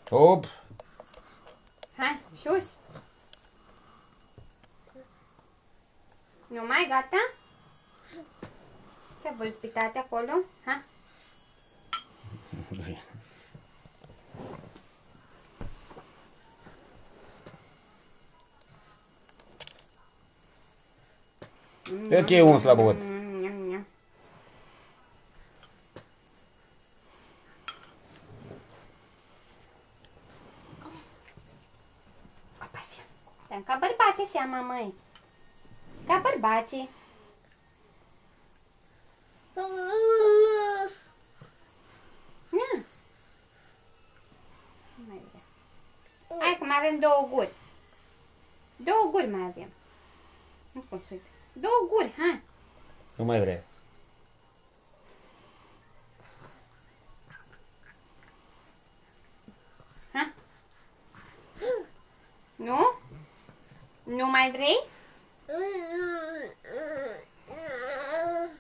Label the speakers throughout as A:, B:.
A: Hop!
B: Hai, sus! Nu mai gata? Ce-a văzut pe tati acolo? Ha?
A: Cred că e uns la bot.
B: Ca bărbații seama, măi. Ca bărbații. Ia. Mai vrea. Hai că mai avem două guri. Două guri mai avem. Nu cum să uit. Două guri, hai.
A: Nu mai vrea.
B: Ha? Nu? Nu mai vrei?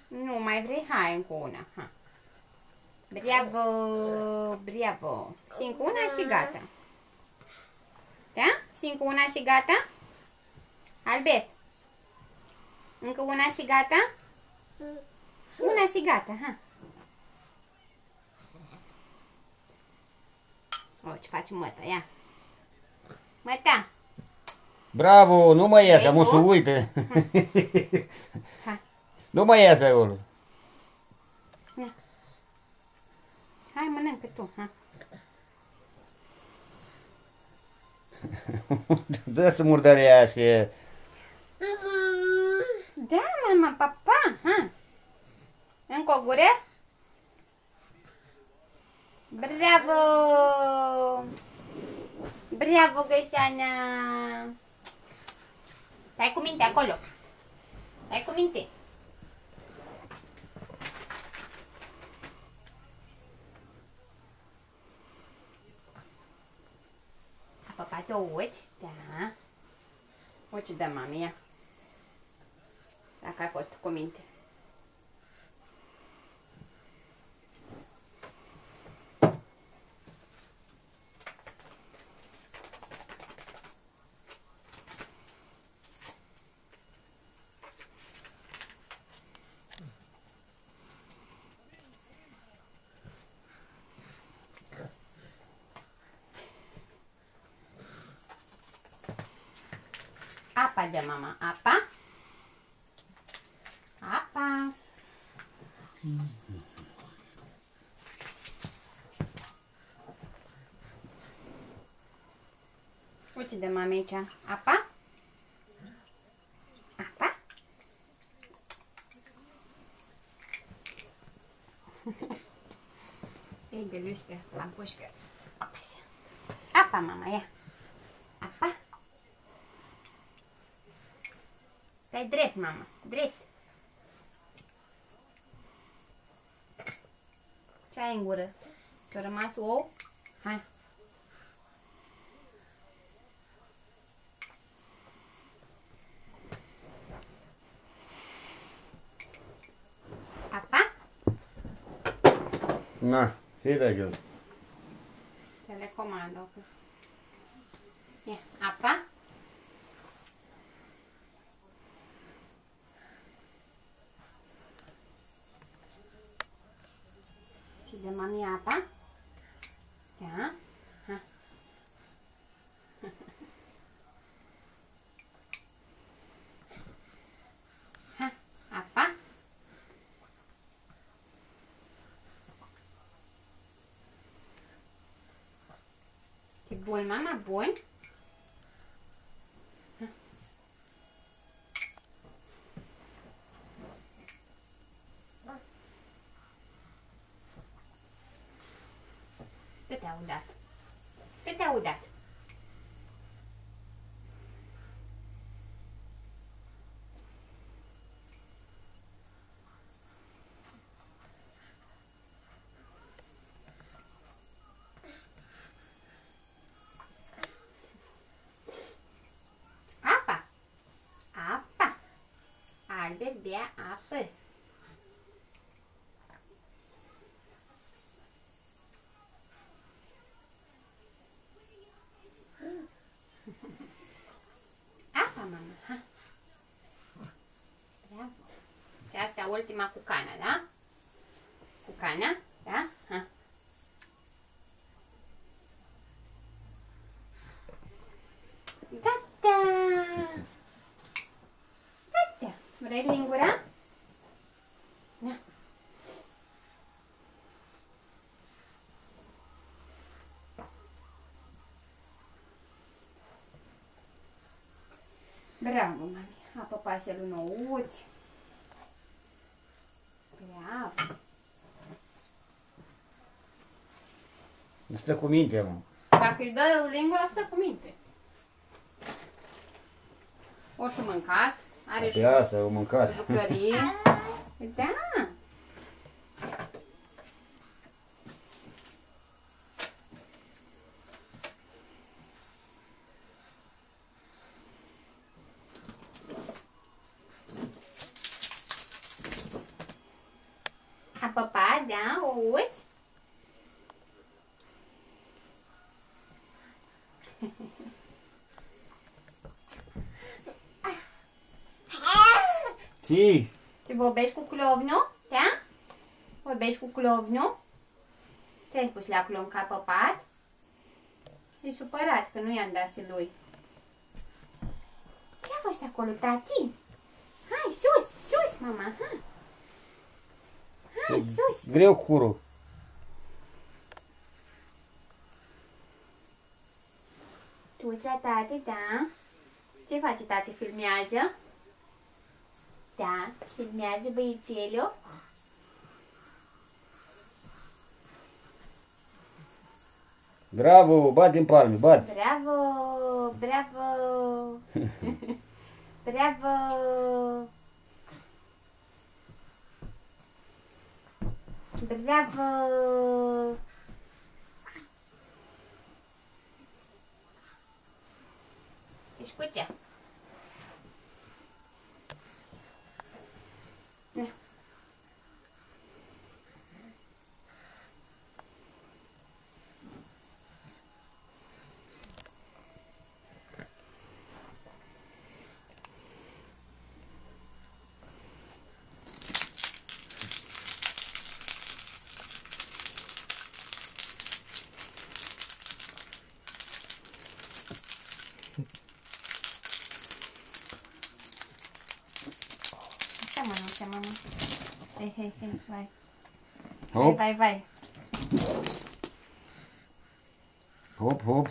B: Nu mai vrei? Hai încă una. Ha. Bravo, bravo. Și încă una și gata. Da? Și încă una și gata? Albert. Încă una și gata? Una și gata, ha. O, ce faci măta, ia. Măta.
A: Bravo, nu mai iasă, mă să uite. Nu mai iasă acolo.
B: Hai, mănâncă tu, ha.
A: Dă să murdărea și...
B: Da, mama, papa, ha. Încă o gură? Bravo! Bravo, Găiseana! Stai cu minte acolo. Stai cu minte. A păpat o uiți? Da. Uite, dă mami, ia. Dacă ai fost cu minte. Apa de mama, apa. Apa. Uite de mama aici, apa. Apa. Ei, belușcă, lampușcă. Apa, mama, ia. Apa. Stai drept, mama, drept. Ce ai în gură? Ți-a rămas ou? Hai. Apa?
A: Na, ce dai jos?
B: Telecomandă. Ia, apa? Și de mami apa? Da? Ha. Ha, apa? E bun, mama, bun? Cât te-au dat? Cât te-au dat? Apa! Apa! Albert bea apă. ultima cu cana, da? Cu cana, da? Ha. Gata! Gata! Vrei lingura? Da. Bravo, mami. Apă paselul nouți. Bravo.
A: Stă cu minte, mă.
B: Dacă îi dă lingura, stă cu minte. O și mâncat. Are
A: Pe asta o mâncat.
B: jucărie. Da. A păpat, da? O uiți?
A: Si.
B: Te vorbești cu clovnul? Da? Vorbești cu clovnul? Ți-ai spus la clovn că a păpat? E supărat că nu i-am dat lui. Ce-a fost acolo, tati? Hai, sus, sus, mama, hai! Hai, sus!
A: Greu curul.
B: Tu uiți la tati, da? Ce face tati? Filmează? Da, filmează băiețelul.
A: Bravo, bate în palme, bate.
B: Bravo, bravo, bravo. Bravo. Escucha. Așa, mama. Hei, vai.
A: Hop.
B: Vai.
A: Hop, hop.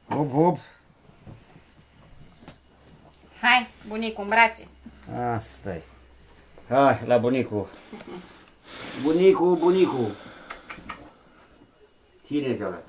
A: Hop, hop.
B: Hai, bunicul, în brațe.
A: Asta-i. Hai, la bunicul. Bunicul. Cine e ăla?